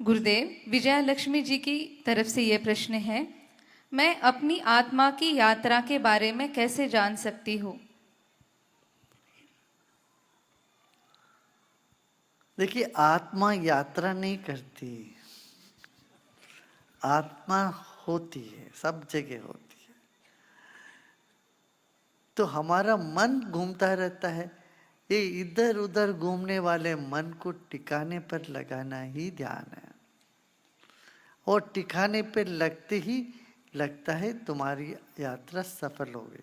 गुरुदेव, विजया लक्ष्मी जी की तरफ से ये प्रश्न है, मैं अपनी आत्मा की यात्रा के बारे में कैसे जान सकती हूँ? देखिए, आत्मा यात्रा नहीं करती, आत्मा होती है, सब जगह होती है। तो हमारा मन घूमता रहता है, ये इधर उधर घूमने वाले मन को टिकाने पर लगाना ही ध्यान है। और टिकाने पर लगते ही लगता है तुम्हारी यात्रा सफल हो गई।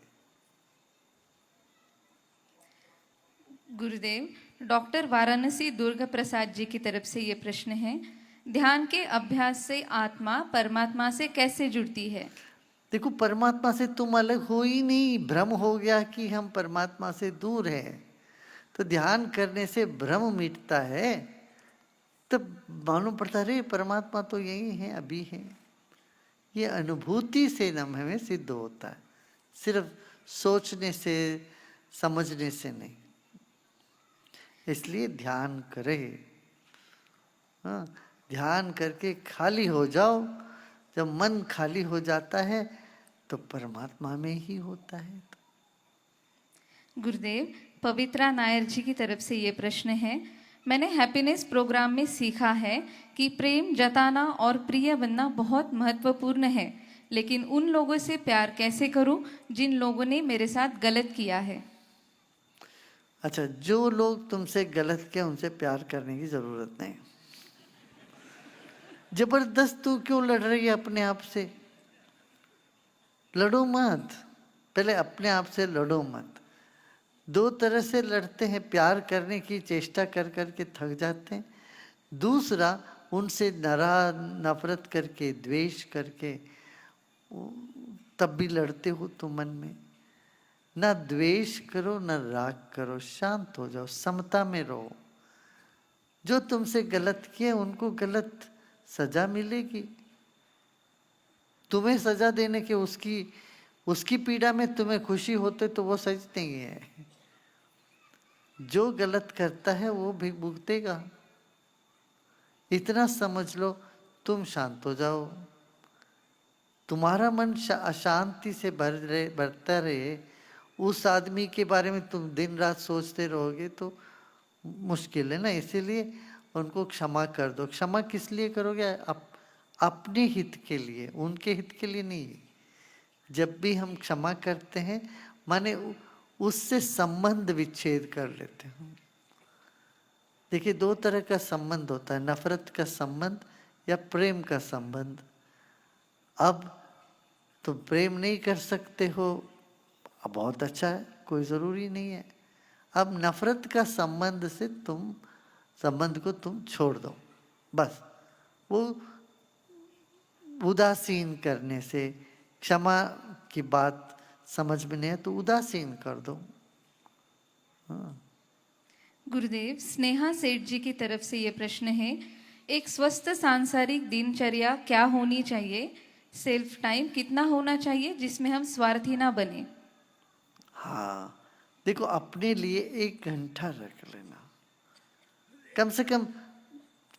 गुरुदेव, डॉक्टर वाराणसी दुर्गा प्रसाद जी की तरफ से ये प्रश्न है, ध्यान के अभ्यास से आत्मा परमात्मा से कैसे जुड़ती है? देखो, परमात्मा से तुम अलग हो ही नहीं, भ्रम हो गया कि हम परमात्मा से दूर हैं। तो ध्यान करने से भ्रम मिटता है, तब मालूम पड़ता है परमात्मा तो यही है, अभी है। ये अनुभूति से न हमें सिद्ध होता है, सिर्फ सोचने से समझने से नहीं। इसलिए ध्यान करें। हाँ, ध्यान करके खाली हो जाओ। जब मन खाली हो जाता है तो परमात्मा में ही होता है। गुरुदेव, पवित्रा नायर जी की तरफ से ये प्रश्न है, मैंने हैप्पीनेस प्रोग्राम में सीखा है कि प्रेम जताना और प्रिय बनना बहुत महत्वपूर्ण है, लेकिन उन लोगों से प्यार कैसे करूं जिन लोगों ने मेरे साथ गलत किया है? अच्छा, जो लोग तुमसे गलत किया उनसे प्यार करने की जरूरत नहीं। जबरदस्त तू क्यों लड़ रही है अपने आप से? लड़ो मत, पहले अपने आप से लड़ो मत। दो तरह से लड़ते हैं, प्यार करने की चेष्टा कर करके थक जाते हैं, दूसरा उनसे नफरत करके द्वेष करके तब भी लड़ते हो तुम मन में। ना द्वेष करो ना राग करो, शांत हो जाओ, समता में रहो। जो तुमसे गलत किए उनको गलत सजा मिलेगी। तुम्हें सजा देने के उसकी पीड़ा में तुम्हें खुशी होते तो वो सच नहीं है। जो गलत करता है वो भी भुगतेगा। इतना समझ लो, तुम शांत हो जाओ। तुम्हारा मन अशांति से भरता रहे, उस आदमी के बारे में तुम दिन रात सोचते रहोगे तो मुश्किल है ना। इसीलिए उनको क्षमा कर दो। क्षमा किस लिए करोगे? अपने हित के लिए, उनके हित के लिए नहीं। जब भी हम क्षमा करते हैं माने उससे संबंध विच्छेद कर लेते हैं। देखिए, दो तरह का संबंध होता है, नफरत का संबंध या प्रेम का संबंध। अब तुम प्रेम नहीं कर सकते हो, अब बहुत अच्छा है, कोई ज़रूरी नहीं है। अब नफरत का संबंध को तुम छोड़ दो, बस। वो उदासीन करने से, क्षमा की बात समझ में नहीं है तो उदासीन कर दो। हाँ। गुरुदेव, स्नेहा सेठ जी की तरफ से ये प्रश्न है, एक स्वस्थ सांसारिक दिनचर्या क्या होनी चाहिए? सेल्फ टाइम कितना होना चाहिए जिसमें हम स्वार्थी ना बने? हाँ, देखो, अपने लिए 1 घंटा रख लेना, कम से कम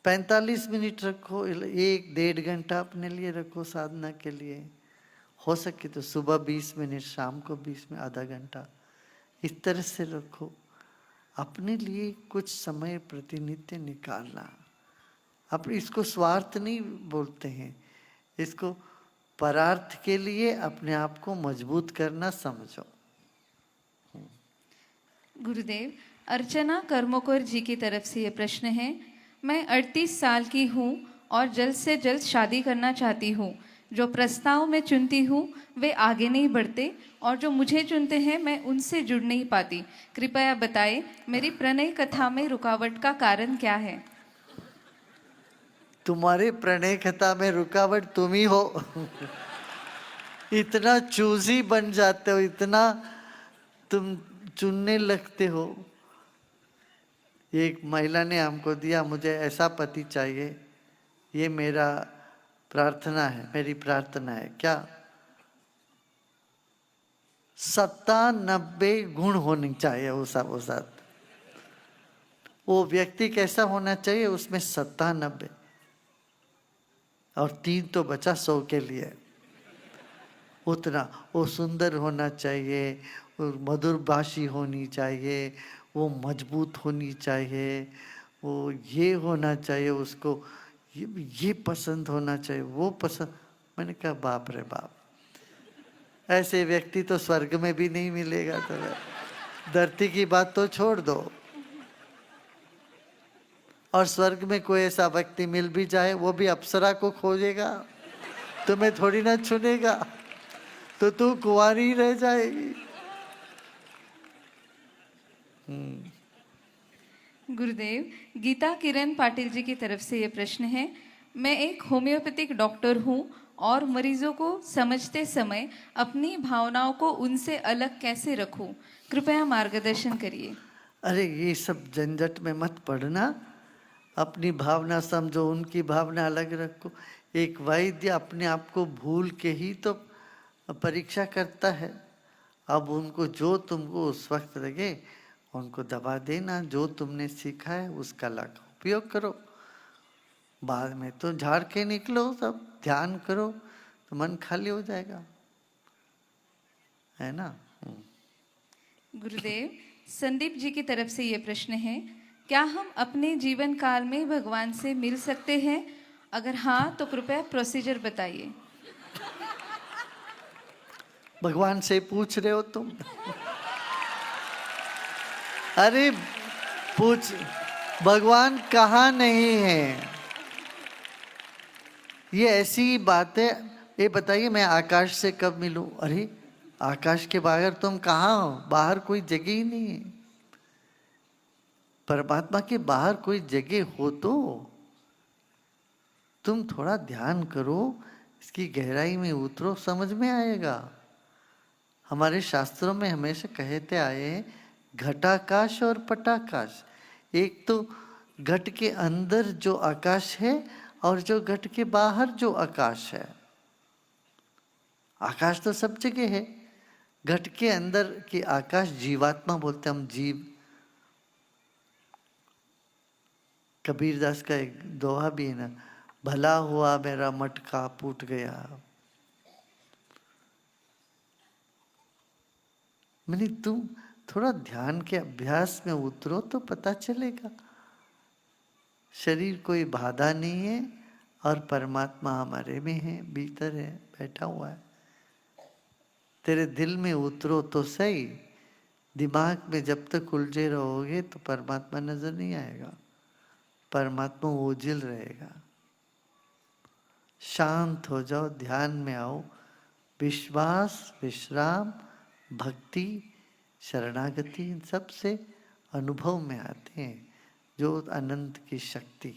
45 मिनट रखो, 1-1.5 घंटा अपने लिए रखो साधना के लिए। हो सके तो सुबह 20 मिनट, शाम को 20 में आधा घंटा, इस तरह से रखो। अपने लिए कुछ समय प्रतिनित्य निकालना। अब इसको स्वार्थ नहीं बोलते हैं, इसको परार्थ के लिए अपने आप को मजबूत करना समझो। गुरुदेव, अर्चना कर्मोकर जी की तरफ से ये प्रश्न है, मैं 38 साल की हूँ और जल्द से जल्द शादी करना चाहती हूँ। जो प्रस्ताव मैं चुनती हूँ वे आगे नहीं बढ़ते और जो मुझे चुनते हैं मैं उनसे जुड़ नहीं पाती। कृपया बताएं मेरी प्रणय कथा में रुकावट का कारण क्या है? तुम्हारे प्रणय कथा में रुकावट तुम ही हो। इतना चूजी बन जाते हो, इतना तुम चुनने लगते हो। एक महिला ने हमको दिया, मुझे ऐसा पति चाहिए, ये मेरा प्रार्थना है, मेरी प्रार्थना है। क्या? 97 गुण होने चाहिए वो साथ। वो व्यक्ति कैसा होना चाहिए? उसमें 97। और 3 तो बचा 100 के लिए। उतना वो सुंदर होना चाहिए, वो मधुर भाषी होनी चाहिए, वो मजबूत होनी चाहिए, वो ये होना चाहिए, उसको ये पसंद होना चाहिए, वो पसंद। मैंने कहा बाप रे बाप, ऐसे व्यक्ति तो स्वर्ग में भी नहीं मिलेगा। तो धरती की बात तो छोड़ दो, और स्वर्ग में कोई ऐसा व्यक्ति मिल भी जाए, वो भी अप्सरा को खोजेगा, तुम्हें थोड़ी ना चुनेगा, तो तू कुंवारी रह जाएगी। गुरुदेव, गीता किरण पाटिल जी की तरफ से ये प्रश्न है। मैं एक होम्योपैथिक डॉक्टर हूँ और मरीजों को समझते समय अपनी भावनाओं को उनसे अलग कैसे रखूं? कृपया मार्गदर्शन करिए। अरे ये सब झंझट में मत पड़ना, अपनी भावना समझो, उनकी भावना अलग रखो। एक वैद्य अपने आप को भूल के ही तो परीक्षा करता है। अब उनको जो तुमको उस वक्त लगे उनको दवा देना, जो तुमने सीखा है उसका उपयोग करो। बाद में तो झाड़ के निकलो, सब ध्यान करो तो मन खाली हो जाएगा, है ना। गुरुदेव, संदीप जी की तरफ से ये प्रश्न है। क्या हम अपने जीवन काल में भगवान से मिल सकते हैं? अगर हाँ तो कृपया प्रोसीजर बताइए। भगवान से पूछ रहे हो तुम? अरे पूछ, भगवान कहाँ नहीं है? ये ऐसी बात है। ये बताइए मैं आकाश से कब मिलूं? अरे आकाश के बाहर तुम कहाँ हो? बाहर कोई जगह ही नहीं है। परमात्मा के बाहर कोई जगह हो तो तुम थोड़ा ध्यान करो, इसकी गहराई में उतरो, समझ में आएगा। हमारे शास्त्रों में हमेशा कहते आए हैं घटाकाश और पटाकाश। एक तो घट के अंदर जो आकाश है और जो घट के बाहर जो आकाश है। आकाश तो सब जगह है, घट के अंदर की आकाश जीवात्मा बोलते हम, जीव। कबीरदास का एक दोहा भी है ना, भला हुआ मेरा मटका फूट गया। मैंने तुम थोड़ा ध्यान के अभ्यास में उतरो तो पता चलेगा। शरीर कोई बाधा नहीं है और परमात्मा हमारे में है, भीतर है, बैठा हुआ है। तेरे दिल में उतरो तो सही। दिमाग में जब तक उलझे रहोगे तो परमात्मा नजर नहीं आएगा, परमात्मा ओझिल रहेगा। शांत हो जाओ, ध्यान में आओ। विश्वास, विश्राम, भक्ति, शरणागति, इन सब से अनुभव में आते हैं जो अनंत की शक्ति।